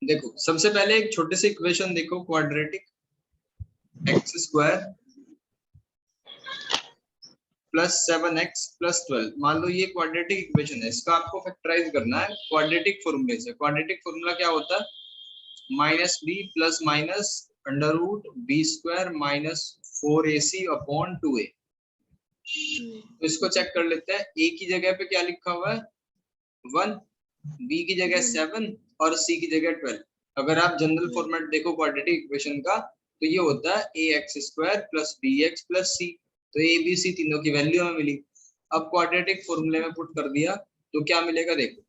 देखो सबसे पहले एक छोटे से इक्वेशन देखो, quadratic x square plus 7x plus 12। मान लो ये क्वाड्रेटिक इक्वेशन है, इसका आपको फैक्टराइज करना है क्वाड्रेटिक फॉर्मूले से। क्वाड्रेटिक फॉर्मूला क्या होता है? Minus B plus minus under root B square minus 4ac upon 2a। तो इसको चेक कर लेते हैं। ए की जगह पे क्या लिखा हुआ है? 1, बी की जगह 7 और सी की जगह 12। अगर आप जनरल फॉर्मेट देखो क्वाड्रेटिक इक्वेशन का तो ये होता है a x square plus b x plus c. तो ए बी सी तीनों की वैल्यू हमें मिली। अब क्वाड्रेटिक फॉर्मूले में पुट कर दिया तो क्या मिलेगा? देखो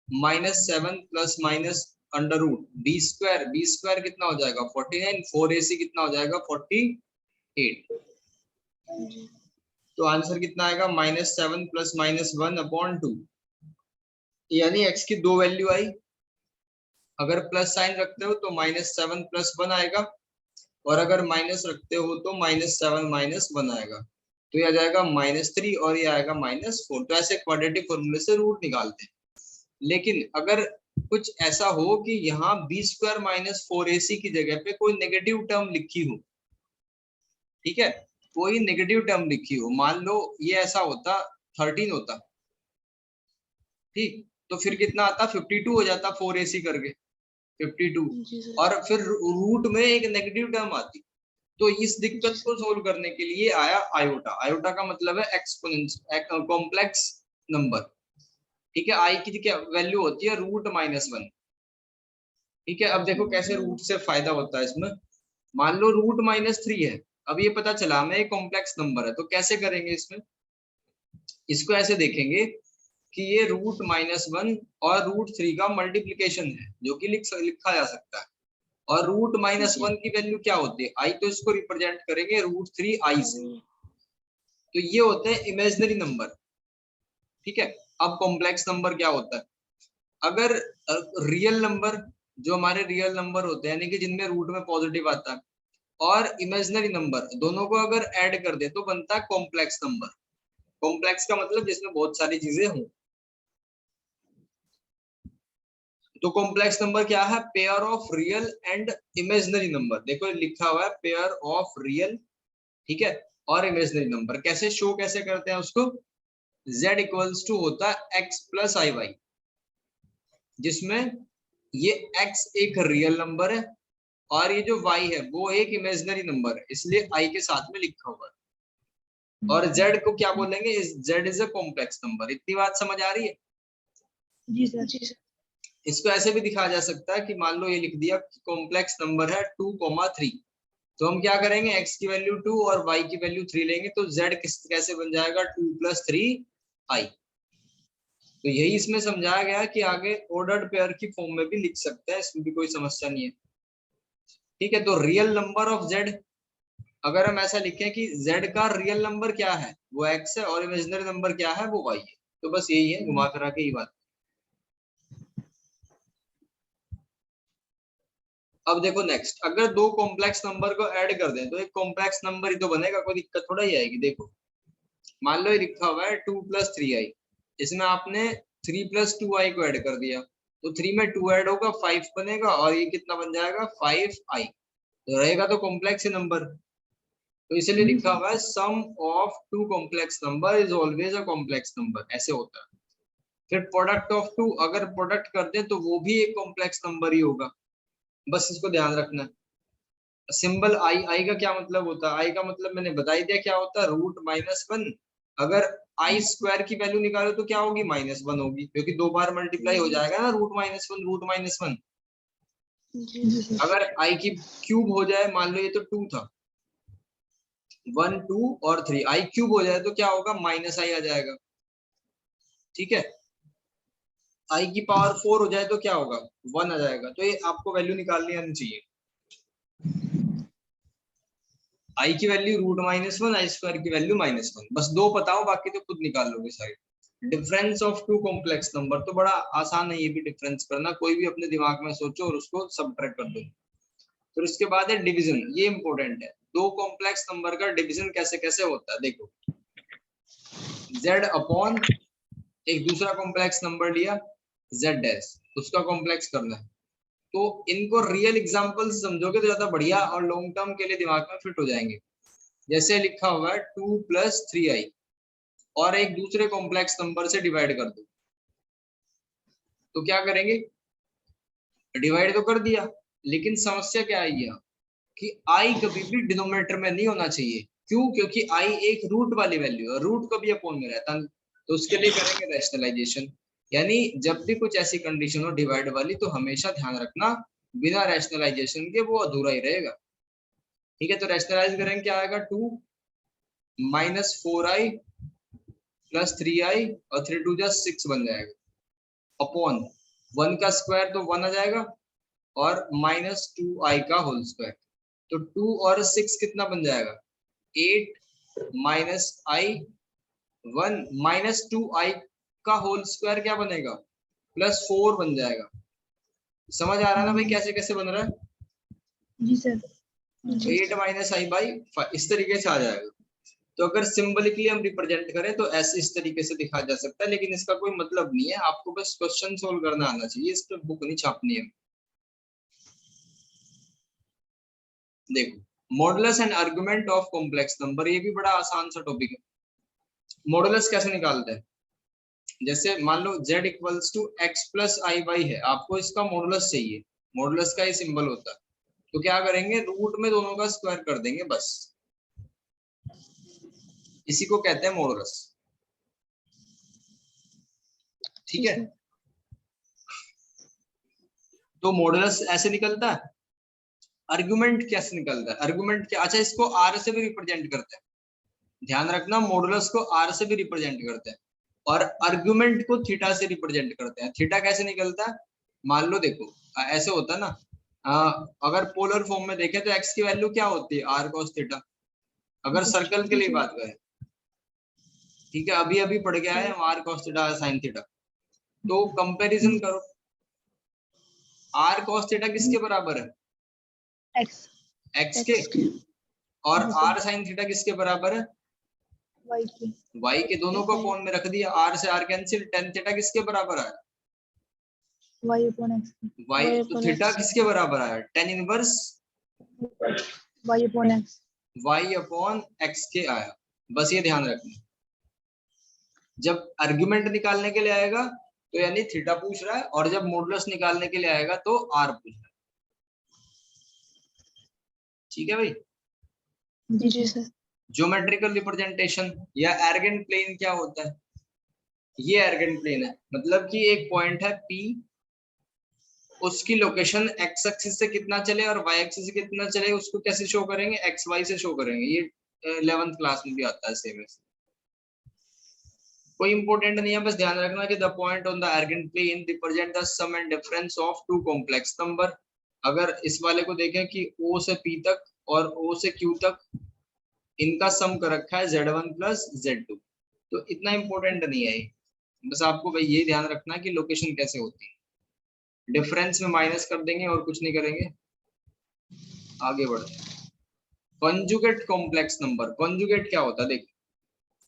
-7 plus minus under root B square कितना हो जाएगा? 49। 4ac कितना हो जाएगा? 48। तो आंसर कितना आएगा? -7 प्लस -1 अपॉन 2। यानी x की दो वैल्यू आई। अगर प्लस साइन रखते हो तो -7 प्लस 1 आएगा, और अगर माइनस रखते हो तो -7 माइनस 1 आएगा। तो ये आ जाएगा -3 और ये आएगा -4। तो ऐसे क्वाड्रेटिक फॉर्मूले से रूट निकालते हैं। लेकिन अगर कुछ ऐसा हो कि यहाँ बी स्क्वायर माइनस 4ac की जगह पे कोई नेगेटिव टर्म लिखी हो, ठीक है, कोई नेगेटिव टर्म लिखी हो, मान लो ये ऐसा होता 13 होता, ठीक, तो फिर कितना आता? 52 हो जाता 4ac करके 52, और फिर रूट में एक नेगेटिव टर्म आती। तो इस दिक्कत को सोल्व करने के लिए आया आयोटा। आयोटा का मतलब है एक्सपोनेंशियल कॉम्प्लेक्स नंबर, ठीक है। आई की क्या वैल्यू होती है? √-1, ठीक है। अब देखो कैसे रूट से फायदा होता है इसमें। मान लो √-3 है, अब ये पता चला हमें एक कॉम्प्लेक्स नंबर है, तो कैसे करेंगे इसमें? इसको ऐसे देखेंगे कि ये √-1 और √3 का मल्टीप्लीकेशन है, जो कि लिखा जा सकता है। और √-1 की वैल्यू क्या होती है? आई। तो इसको रिप्रेजेंट करेंगे √3i से। तो ये होते हैं इमेजिनरी नंबर, ठीक है। अब कॉम्प्लेक्स नंबर क्या होता है? अगर रियल नंबर, जो हमारे रियल नंबर होते हैं यानी कि जिनमें रूट में पॉजिटिव आता है, और इमेजिनरी नंबर, दोनों को अगर ऐड कर दे तो बनता है कॉम्प्लेक्स नंबर। कॉम्प्लेक्स का मतलब जिसमें बहुत सारी चीजें हों। तो कॉम्प्लेक्स नंबर क्या है? Pair of real and imaginary number. देखो लिखा हुआ है पेयर ऑफ रियल, ठीक है, और इमेजिनरी नंबर। कैसे शो कैसे करते हैं उसको? z इक्वल्स टू होता है x प्लस आई वाई, जिसमें ये x एक रियल नंबर है और ये जो y है वो एक इमेजिनरी नंबर है, इसलिए i के साथ में लिखा हुआ है। और z को क्या बोलेंगे? z is a complex number. इतनी बात समझ आ रही है? जी सर, जी सर। इसको ऐसे भी दिखाया जा सकता है कि मान लो ये लिख दिया कॉम्प्लेक्स नंबर है 2,3, तो हम क्या करेंगे? x की वैल्यू 2 और y की वैल्यू 3 लेंगे, तो z कैसे बन जाएगा? 2 + 3i। तो यही इसमें समझाया गया कि आगे ऑर्डर्ड पेयर की फॉर्म में भी लिख सकते हैं, इसमें भी कोई समस्या नहीं है, ठीक है। तो रियल नंबर ऑफ z, अगर हम ऐसा लिखें कि z का रियल नंबर क्या है? वो x है, और इमेजिनरी नंबर क्या है? वो y है। तो बस यही है, घुमा फिरा के ही बात। अब देखो नेक्स्ट, अगर दो कॉम्प्लेक्स नंबर को ऐड कर दें तो एक कॉम्प्लेक्स नंबर ही तो बनेगा, कोई दिक्कत थोड़ा ही आएगी। देखो मान लो ये लिखा हुआ है 2 + 3i, इसमें आपने 3 + 2i को ऐड कर दिया, तो 3 में 2 ऐड होगा 5 बनेगा, और ये कितना बन जाएगा? 5i। तो रहेगा तो कॉम्प्लेक्स नंबर, तो इसलिए लिखा हुआ है sum of two complex number is always a complex number, ऐसे होता है। फिर प्रोडक्ट ऑफ टू, अगर प्रोडक्ट कर दे तो वो भी एक कॉम्प्लेक्स नंबर ही होगा, बस इसको ध्यान रखना। सिंबल आई का क्या मतलब होता है? आई का मतलब मैंने बता ही दिया क्या होता है, √-1। अगर आई स्क्वायर की वैल्यू निकालो तो क्या होगी? -1 होगी, क्योंकि दो बार मल्टीप्लाई हो जाएगा ना √-1। अगर आई की क्यूब हो जाए, मान लो ये तो 2 था, 1 2 और 3, आई क्यूब हो जाए तो क्या होगा? -i आ जाएगा, ठीक है। आई की पावर 4 हो जाए तो क्या होगा? 1 आ जाएगा। तो ये आपको वैल्यू निकालनी आनी चाहिए। आई की वैल्यू √-1, आई स्क्वायर की वैल्यू -1। बस दो पता हो, बाकी तो खुद निकाल लोगे सारे। Difference of two complex number तो बड़ा आसान है ये भी डिफरेंस करना, कोई भी अपने दिमाग में सोचो और उसको सबट्रैक्ट कर दो। फिर उसके बाद है डिवीजन, ये इंपॉर्टेंट है। दो कॉम्प्लेक्स नंबर का डिवीजन कैसे कैसे होता है? देखो z अपॉन एक दूसरा कॉम्प्लेक्स नंबर लिया, z डैश, उसका कॉम्प्लेक्स करना है। तो इनको रियल एग्जांपल से समझोगे तो ज्यादा बढ़िया और लॉन्ग टर्म के लिए दिमाग में फिट हो जाएंगे। जैसे लिखा हुआ है 2 + 3i और एक दूसरे कॉम्प्लेक्स नंबर से डिवाइड कर दो, तो क्या करेंगे, डिवाइड तो कर दिया, लेकिन समस्या क्या आई है कि i कभी भी डिनोमिनेटर में नहीं होना चाहिए। क्यों? क्योंकि i एक रूट वाली वैल्यू है, रूट कभी अपॉन में रहता है, तो उसके लिए करेंगे रैशनलाइजेशन। यानी जब भी कुछ ऐसी कंडीशन हो डिवाइड वाली, तो हमेशा ध्यान रखना बिना रैशनलाइजेशन के वो अधूरा ही रहेगा। ठीक है, तो रैशनलाइज करेंगे, क्या आएगा, 2 - 4i + 3i और 3 2 6 बन जाएगा, अपॉन 1 का स्क्वायर तो 1 आ जाएगा और -2i का होल स्क्वायर, तो 2 और 6 कितना बन जाएगा, 8 - i 1 -2i का होल स्क्वायर क्या बनेगा, +4 बन जाएगा। समझ आ रहा है ना भाई कैसे कैसे बन रहा है? जी सर। 8 - i/5 इस तरीके से आ जाएगा। तो अगर सिंबलिकली हम रिप्रेजेंट करें तो ऐसे इस तरीके से दिखा जा सकता है, लेकिन इसका कोई मतलब नहीं है, आपको बस क्वेश्चन सोल्व करना आना चाहिए, इस पे बुक नहीं छापनी है। देखो, modulus and argument of complex number, ये भी बड़ा आसान सा टॉपिक है। मॉडुलस कैसे निकालते हैं, जैसे मान लो z = x + i/y है, आपको इसका मॉडुलस चाहिए, मॉडुलस का ही सिंबल होता है, तो क्या करेंगे, रूट में दोनों का स्क्वायर कर देंगे बस, इसी को कहते हैं मॉडुलस। ठीक है, तो मॉडुलस ऐसे निकलता है। आर्गुमेंट कैसे निकलता है, आर्गुमेंट क्या, अच्छा इसको r से भी रिप्रेजेंट करते हैं, ध्यान रखना, मॉडुलस को r से भी रिप्रेजेंट करते हैं और आर्गुमेंट को थीटा से रिप्रेजेंट करते हैं। थीटा कैसे निकलता है, मान लो देखो ऐसे होता है ना, अगर पोलर फॉर्म में देखें तो x की वैल्यू क्या होती है, r cos थीटा। अगर सर्कल के लिए बात करें, ठीक है, अभी अभी पढ़ गया है r cos theta sin theta, तो कंपैरिजन करो, r cos थीटा किसके बराबर है, x के, और r sin थीटा किसके बराबर है, y के। दोनों को अपॉन में रख दिया, r से r कैंसिल, tan थीटा किसके बराबर आया, y, तो थीटा किसके बराबर आया, tan इनवर्स y/x के आया। बस ये ध्यान रखना, जब आर्गुमेंट निकालने के लिए आएगा तो यानी थीटा पूछ रहा है, और जब मॉडुलस निकालने के लिए आएगा तो r पूछ रहा है। ठीक है भाई? जी सर। ज्योमेट्रिकल रिप्रेजेंटेशन या एर्गन प्लेन क्या होता है, ये एर्गन प्लेन है, मतलब कि एक पॉइंट है P, उसकी लोकेशन x एक्सिस से कितना चले और y एक्सिस से कितना चले, उसको कैसे शो करेंगे, xy से शो करेंगे। ये 11th क्लास में भी आता है सेम, कोई इंपॉर्टेंट नहीं है, बस ध्यान रखना कि the point on the Argand plane represent the sum and difference of two complex number. अगर इस वाले को देखें कि O से P तक और O से Q तक इनका सम कर रखा है Z1 + Z2, तो इतना इंपॉर्टेंट नहीं है, बस आपको भाई ये ध्यान रखना है कि लोकेशन कैसे होती है, डिफरेंस में माइनस कर देंगे और कुछ नहीं करेंगे। आगे बढ़ते हैं, कॉन्जुगेट कॉम्प्लेक्स नंबर। कॉन्जुगेट क्या होता है, देखिए,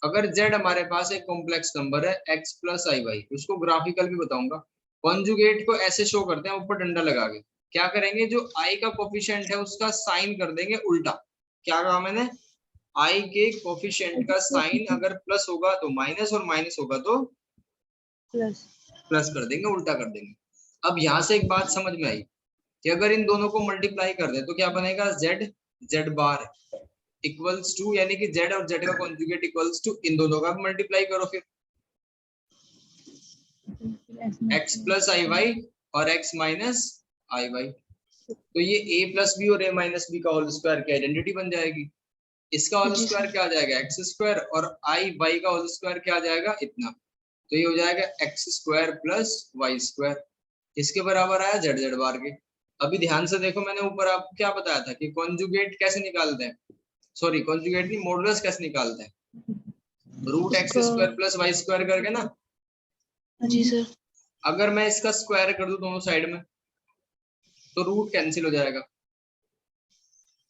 अगर z हमारे पास एक कॉम्प्लेक्स नंबर है x + i/y, उसको ग्राफिकल भी बताऊंगा, कॉन्जुगेट को ऐसे शो करते हैं, ऊपर डंडा लगा के क्या करेंगे, जो i का कोफिशिएंट है उसका साइन कर देंगे उल्टा। क्या कहा मैंने, i के कोफिशिएंट का साइन अगर प्लस होगा तो माइनस और माइनस होगा तो प्लस कर देंगे, उल्टा कर देंगे। अब यहाँ से एक बात समझ में आई कि अगर इन दोनों को मल्टीप्लाई कर दे तो क्या बनेगा, z बार इक्वल्स टू, यानी कि z और z का कॉन्जुगेट इक्वल्स टू, इन दोनों का मल्टीप्लाई करो, फिर x + iy और x - iy, तो ये a + b और a - b का होल स्क्वायर की आइडेंटिटी बन जाएगी। इसका होल स्क्वायर क्या आ जाएगा, x² और iy का होल स्क्वायर क्या आ जाएगा, इतना, तो ये हो जाएगा x² + y², इसके बराबर आया z बार के। अभी ध्यान से देखो, मैंने ऊपर आपको क्या बताया था कि कॉन्जुगेट कैसे निकालते हैं, सॉरी कॉन्जुगेट नहीं, मॉडुलस कैसे निकालते हैं, √x² + y² करके ना। जी सर। अगर मैं इसका स्क्वायर कर दूं दोनों साइड में तो रूट कैंसिल हो जाएगा,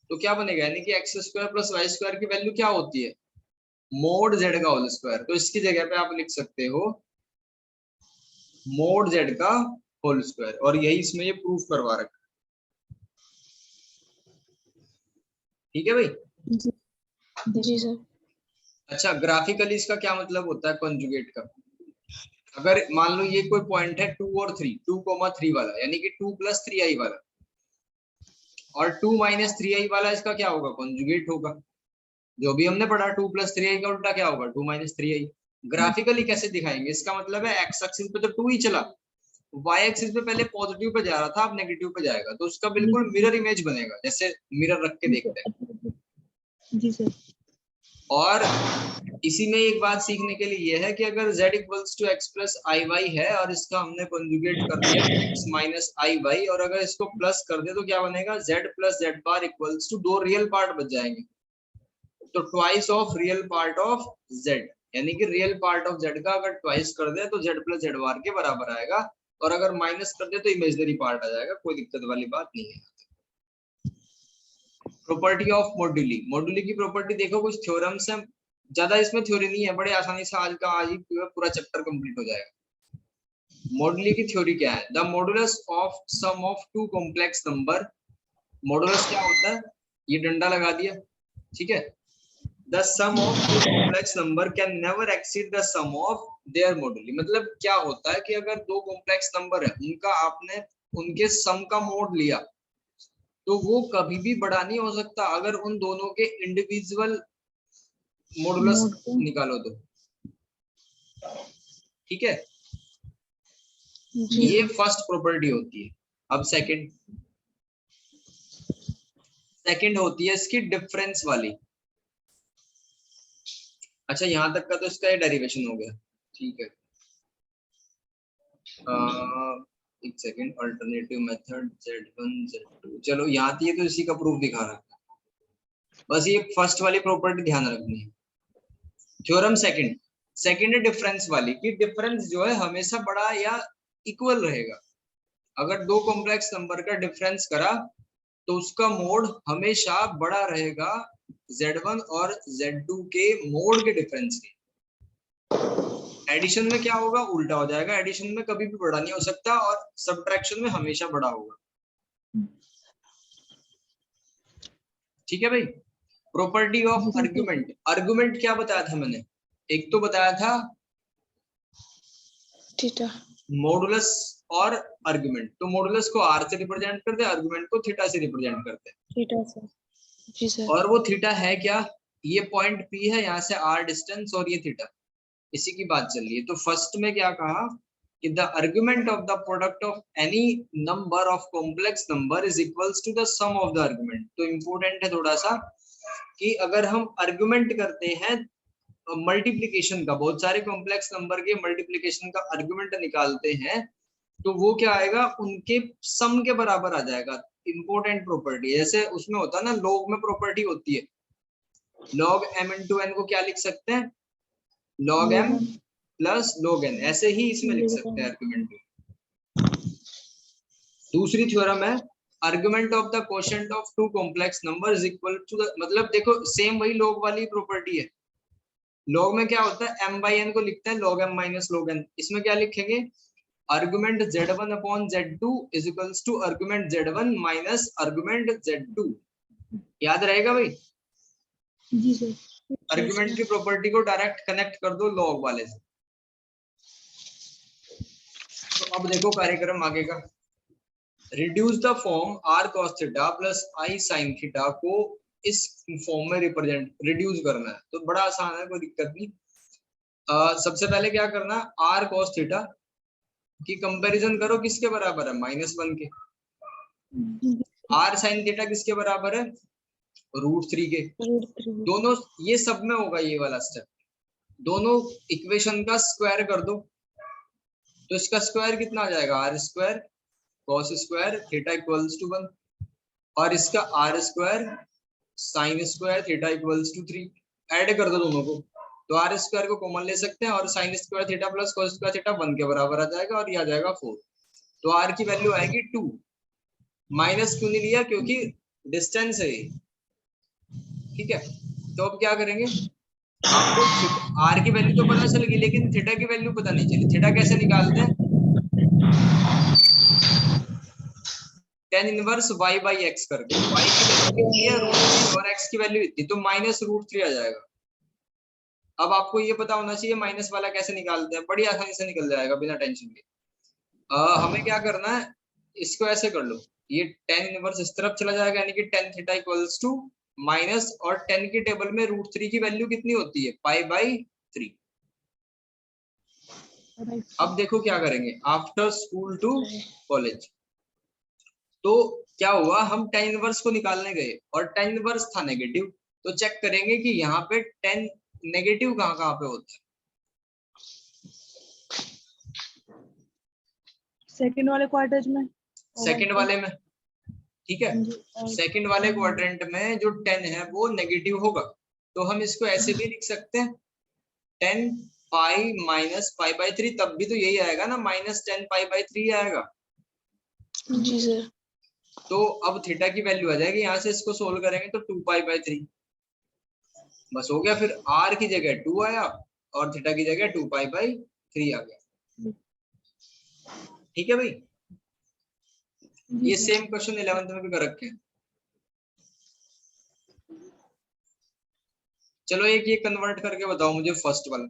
तो क्या बनेगा, यानी कि x² + y² की वैल्यू क्या होती है, mod z का होल स्क्वायर। तो इसकी जगह पे आप लिख सकते हो मोड z का होल स्क्वायर, और यही इसमें ये प्रूफ करवा रखा है। ठीक है भाई? जी सर। अच्छा, ग्राफिकली इसका क्या मतलब होता है कॉन्जुगेट का? अगर मान लो ये कोई पॉइंट है 2 और 3, 2,3 वाला, यानी कि 2 + 3i वाला, और 2 - 3i वाला, इसका क्या होगा? कॉन्जुगेट होगा। जो भी हमने पढ़ा 2 + 3i का उल्टा क्या होगा? 2 - 3i। ग्राफिकली कैसे दिखाएंगे? इसका मतलब है एक्स एक्सिस पे तो 2 ही चला, वाई एक्सिस पे पहले पॉजिटिव पे जा रहा था, अब नेगेटिव पे जाएगा, तो उसका बिल्कुल मिरर इमेज बनेगा, जैसे मिरर रख के देखते हैं। जी सर। और इसी में एक बात सीखने के लिए यह है कि अगर z = x + iy है और इसका हमने कॉन्जुगेट कर दिया x - iy, और अगर इसको प्लस कर दे तो क्या बनेगा? z + z बार = दो रियल पार्ट बच जाएंगे, तो twice of real part of z, यानी कि रियल पार्ट ऑफ z का अगर ट्वाइस कर दे तो z + z बार के बराबर आएगा, और अगर माइनस कर दे तो इमेजिनरी पार्ट आ जाएगा। कोई दिक्कत वाली बात नहीं है। प्रॉपर्टी ऑफ मॉड्यूली, मॉड्यूली की प्रॉपर्टी देखो, कुछ थ्योरम्स हैं, ज्यादा इसमें थ्योरी नहीं है, बड़े आसानी से आज ही पूरा चैप्टर कंप्लीट हो जाएगा। मॉड्यूली की थ्योरी क्या है? The modulus of sum of two complex number. Modulus क्या होता है? ये डंडा लगा दिया, ठीक है। The sum of two complex number can never exceed the sum of their moduli. मतलब क्या होता है कि अगर दो कॉम्प्लेक्स नंबर है, उनका आपने उनके सम का मोड लिया, तो वो कभी भी बड़ा नहीं हो सकता अगर उन दोनों के इंडिविजुअल मॉडुलस निकालो तो। ठीक है, ये फर्स्ट प्रॉपर्टी होती है। अब सेकंड होती है इसकी डिफरेंस वाली। अच्छा, यहां तक का तो इसका ये डेरिवेशन हो गया, ठीक है। एक second, alternative method z1 z2, चलो यहाँ तक ये तो इसी का प्रूफ दिखा रहा है, बस ये फर्स्ट वाली प्रॉपर्टी ध्यान रखनी है। थ्योरम सेकंड है डिफरेंस वाली, कि डिफरेंस जो है हमेशा बड़ा या इक्वल रहेगा। अगर दो कॉम्प्लेक्स नंबर का डिफरेंस करा तो उसका मोड हमेशा बड़ा रहेगा z1 और z2 के मोड के डिफरेंस के। एडिशन में क्या होगा? उल्टा हो जाएगा, एडिशन में कभी भी बड़ा नहीं हो सकता और सब्ट्रैक्शन में हमेशा बड़ा होगा। ठीक है भाई। प्रॉपर्टी ऑफ आर्गुमेंट, आर्गुमेंट क्या बताया था मैंने? एक तो बताया था थीटा, मॉडुलस और आर्गुमेंट। तो मॉडुलस को r से रिप्रेजेंट करते हैं, आर्गुमेंट को थीटा से रिप्रेजेंट करते हैं। Theta sir. जी सर। और वो थीटा है क्या? ये पॉइंट P है, यहाँ से r डिस्टेंस, और ये थीटा, इसी की बात चल रही है। तो फर्स्ट में क्या कहा कि the argument of the product of any number of complex number is equals to the sum of the argument. तो इंपॉर्टेंट है थोड़ा सा कि अगर हम आर्गुमेंट करते हैं मल्टीप्लिकेशन का, बहुत सारे कॉम्प्लेक्स नंबर के मल्टीप्लिकेशन का आर्गुमेंट निकालते हैं, तो वो क्या आएगा? उनके सम के बराबर आ जाएगा। इंपॉर्टेंट प्रॉपर्टी, जैसे उसमें होता है ना, लॉग में प्रॉपर्टी होती है, log m into n को क्या लिख सकते हैं? log m plus log n, ऐसे ही इसमें लिख सकते हैं आर्गुमेंट में। दूसरी थ्योरम है argument of the quotient of two complex number is equal to the, मतलब देखो सेम वही log वाली प्रॉपर्टी है। log में क्या होता है? m by n को लिखते हैं log m minus log n। इसमें क्या लिखेंगे? Argument z1 upon z2 is equals to argument z1 minus argument z2। याद रहेगा भाई? जी सर। आर्गुमेंट की प्रॉपर्टी को डायरेक्ट कनेक्ट कर दो लॉग वाले से। तो अब देखो कार्यक्रम आगे का। Reduce the form r cos theta plus i sin theta को इस फॉर्म में रिड्यूस करना है, तो बड़ा आसान है, कोई दिक्कत नहीं। सबसे पहले क्या करना? r cos थीटा की कंपैरिजन करो, किसके बराबर है? -1 के। r sin थीटा किसके बराबर है? √3 के। दोनों ये सब में होगा ये वाला स्टेप। दोनों इक्वेशन का स्क्वायर कर दो, तो इसका स्क्वायर कितना आ जाएगा? r square cos square theta equals to 1, और इसका r square sin square theta equals to 3। Add कर दो दोनों को, तो r स्क्वायर को कॉमन ले सकते हैं, और sin square theta plus cos square theta 1 के बराबर आ जाएगा, और ये आ जाएगा 4। तो r की वैल्यू आएगी 2। माइनस क्यों नहीं लिया? क्योंकि डिस्टेंस है, ठीक है। तो अब क्या करेंगे? आपको r की वैल्यू तो पता चल गई, लेकिन थीटा की वैल्यू पता नहीं चली। थीटा कैसे निकालते हैं? tan inverse y by x करके, y की वैल्यू कितनी है √3 और x की वैल्यू इतनी, तो -√3 आ जाएगा। अब आपको ये पता होना चाहिए माइनस वाला कैसे निकालते हैं, बड़ी आसानी से निकल जाएगा बिना टेंशन के। हमें क्या करना है, इसको ऐसे कर लो, ये tan इनवर्स इस तरफ चला जाएगा, यानी कि tan theta equals to minus, और tan की टेबल में √3 की वैल्यू कितनी होती है, π/3। अब देखो क्या करेंगे, आफ्टर स्कूल टू कॉलेज, तो क्या हुआ, हम tan इनवर्स को निकालने गए और tan इनवर्स था नेगेटिव, तो चेक करेंगे कि यहाँ पे tan नेगेटिव कहाँ पे होता है। सेकंड वाले क्वाड्रेंट में, सेकंड वाले में, ठीक है, सेकंड वाले क्वाड्रेंट में जो tan है वो नेगेटिव होगा, तो हम इसको ऐसे भी लिख सकते हैं, tan पाई माइनस π/3, तब भी तो यही आएगा ना, -tan π/3 आएगा। जी सर। तो अब थीटा की वैल्यू आ जाएगी, यहाँ से इसको सोल्व करेंगे तो 2π/3 बस हो गया। फिर r की जगह 2 आया और थीटा की जगह 2π/3 आ गया। ठीक है भाई, ये सेम क्वेश्चन 11th में भी कर रखे हैं। चलो एक ये कन्वर्ट करके बताओ मुझे फर्स्ट वाला।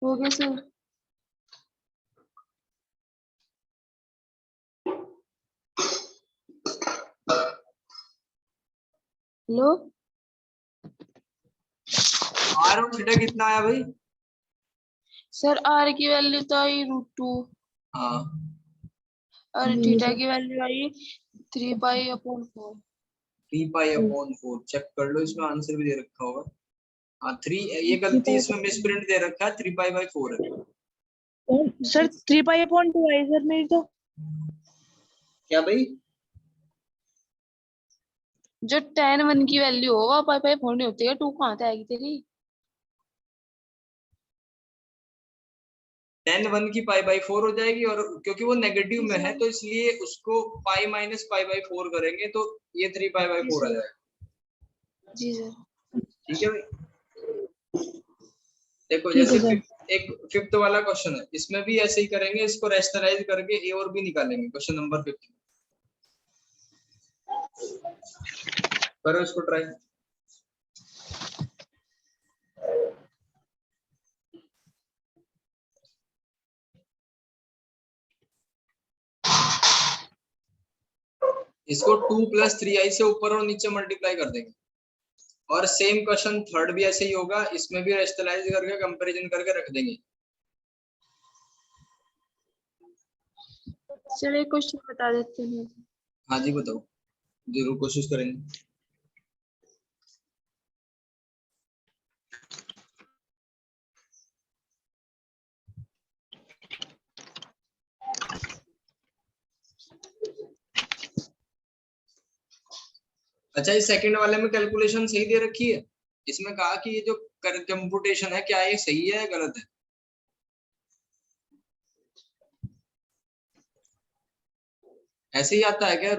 हो गया सर। हेलो, r और थीटा कितना आया भाई? सर r की वैल्यू तो आई √2 हाँ, और थीटा की वैल्यू आई 3π/4। 3π/4 चेक कर लो, इसमें आंसर भी दे रखा होगा। हाँ 3, ये गलती इसमें मिसप्रिंट दे रखा है, 3π/4 है। सर 3π/2 आई सर मेरी तो। क्या भाई? जो tan 1 की वैल्यू होगा π/4 नहीं होती है, 2 कहाँ से आएगी तेरी? tan 1 की π/4 हो जाएगी, और क्योंकि वो नेगेटिव में है तो इसलिए उसको π माइनस π/4 करेंगे तो ये 3π/4 आ जाएगा। जी सर। ठीक है भाई, देखो जैसे एक फिफ्थ वाला क्वेश्चन है, इसमें भी ऐसे ही करेंगे, इसको रेशनलाइज करके ए और बी निकालेंगे। क्वेश्चन नंबर 5 करो इसको ट्राई। इसको 2 + 3i से ऊपर और नीचे मल्टीप्लाई कर देंगे, और सेम क्वेश्चन थर्ड भी ऐसे ही होगा, इसमें भी रेशनलाइज करके कंपैरिजन करके रख देंगे। चलिए क्वेश्चन बता देते हैं। हाँ जी बताओ, जरूर कोशिश करेंगे। अच्छा, इस सेकंड वाले में कैलकुलेशन सही दे रखी है, इसमें कहा कि ये जो कंप्यूटेशन है क्या ये सही है या गलत है? ऐसे ही आता है क्या,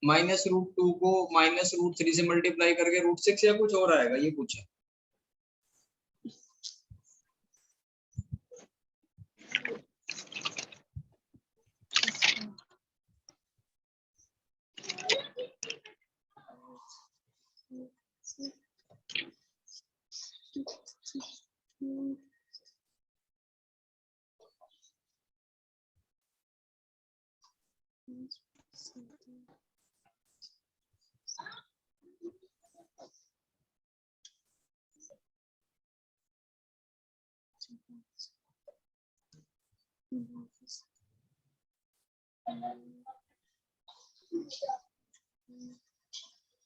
-√2 को -√3 से मल्टीप्लाई करके √6 या कुछ और आएगा, ये पूछा।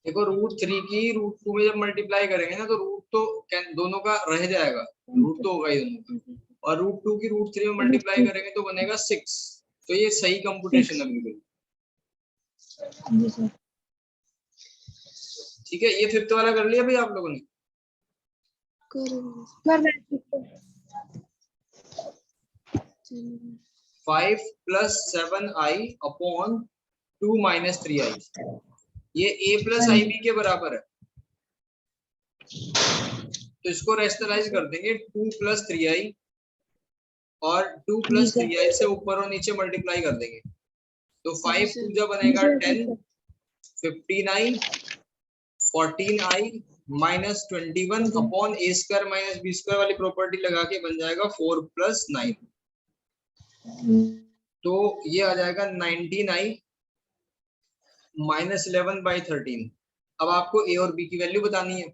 देखो, √3 की √2 में जब मल्टीप्लाई करेंगे ना तो रूट तो दोनों का रह जाएगा, रूट तो होगा ही दोनों का, और √2 की √3 में मल्टीप्लाई करेंगे तो बनेगा 6। तो ये सही कंप्यूटेशन है बिल्कुल। ठीक है, ये फिफ्थ वाला कर लिया भाई आप लोगों ने? 5 + 7i अपॉन 2 - 3i, ये a + ib के बराबर है, तो इसको रेशनलाइज कर देंगे 2 + 3i, और 2 + 3i से ऊपर और नीचे मल्टीप्लाई कर देंगे, तो 5 × 2 बनेगा 10, 15i, 14i - 21 upon a² - b² वाली प्रॉपर्टी लगा के बन जाएगा 4 + 9, तो ये आ जाएगा 19i - 11/13। अब आपको a और b की वैल्यू बतानी है,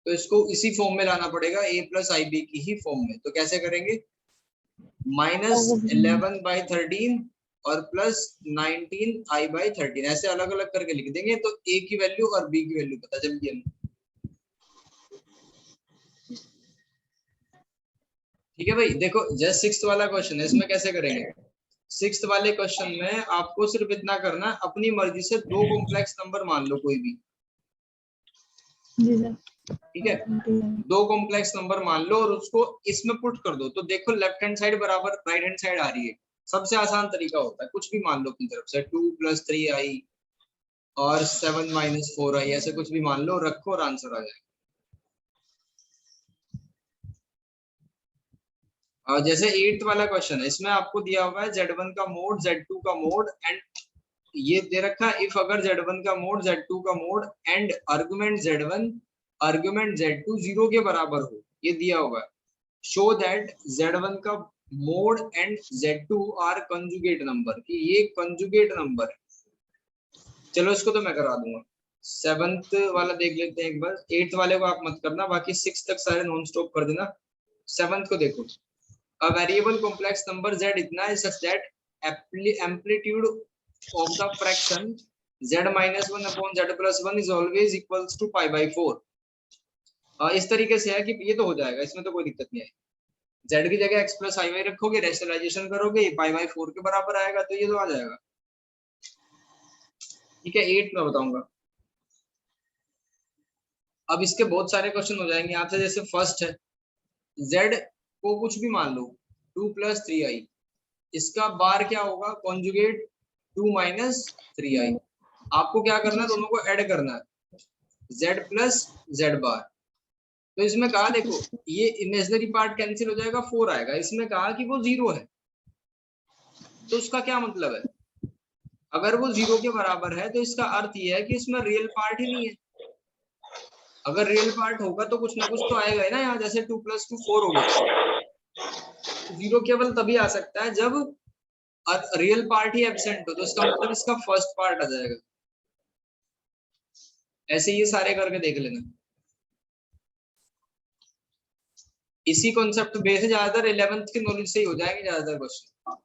तो इसको इसी फॉर्म में लाना पड़ेगा, a + ib की ही फॉर्म में। तो कैसे करेंगे, -11/13 और +19i/13, ऐसे अलग अलग करके लिख देंगे, तो a की वैल्यू और b की वैल्यू पता चल गई। ठीक है भाई, देखो जस्ट सिक्स्थ वाला क्वेश्चन है, इसमें कैसे करेंगे। सिक्स्थ वाले क्वेश्चन में आपको सिर्फ इतना करना, अपनी मर्जी से 2 कॉम्प्लेक्स नंबर मान लो कोई भी, ठीक है, 2 कॉम्प्लेक्स नंबर मान लो और उसको इसमें पुट कर दो, तो देखो लेफ्ट हैंड साइड बराबर राइट हैंड साइड आ रही है। सबसे आसान तरीका होता है, कुछ भी मान लो अपनी तरफ से, 2 + 3i और 7 - 4i, ऐसे कुछ भी मान लो, रखो और आंसर आ जाएगा। और जैसे 8th वाला क्वेश्चन है, इसमें आपको दिया हुआ है Z1 का मोड, Z2 का मोड, एंड ये दे रखा है इफ अगर Z1 का मोड, Z2 का mod and argument Z1 argument Z2 0 के बराबर हो, ये दिया हुआ है। शो दैट Z1 का mod and Z2 are conjugate number, कि ये कंजुगेट नंबर है। चलो इसको तो मैं करा दूंगा। 7th वाला देख लेते हैं एक बार, 8th वाले को आप मत करना, बाकी 6 तक सारे नॉन स्टॉप कर देना। 7th को देखो, a variable complex number z इतना है such that amplitude of the fraction z - 1 upon z + 1 is always equals to π/4। इस तरीके से है कि ये तो हो जाएगा, इसमें तो कोई दिक्कत नहीं है। z की जगह x + i y रखोगे, रेशनलाइजेशन करोगे, ये π/4 के बराबर आएगा, तो ये तो आ जाएगा। ठीक है, 8 में बताऊंगा। अब इसके बहुत सारे क्वेश्चन हो जाएंगे आपसे, जैसे फर्स्ट है, z को कुछ भी मान लो, 2 + 3i, इसका बार क्या होगा, कॉन्जुगेट 2 - 3i। आपको क्या करना है, दोनों को ऐड करना है, z + z बार। तो इसमें कहा देखो, ये इमेजिनरी पार्ट कैंसिल हो जाएगा, 4 आएगा। इसमें कहा कि वो 0 है, तो उसका क्या मतलब है, अगर वो 0 के बराबर है तो इसका अर्थ ये है कि इसमें रियल पार्ट ही नहीं है। अगर रियल पार्ट होगा तो कुछ ना कुछ तो आएगा ही ना यहाँ, जैसे 2 + 2 4 हो गया। 0 केवल तभी आ सकता है जब रियल पार्ट ही एब्सेंट हो, तो इसका मतलब इसका फर्स्ट पार्ट आ जाएगा। ऐसे ये सारे करके देख लेना। इसी कॉन्सेप्ट बेस से ज्यादातर 11th की नॉलेज से ही हो जाएंगे ज्यादातर क्वेश्चन,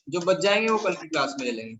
जो बच जाएंगे वो कल की क्लास में ले लेंगे।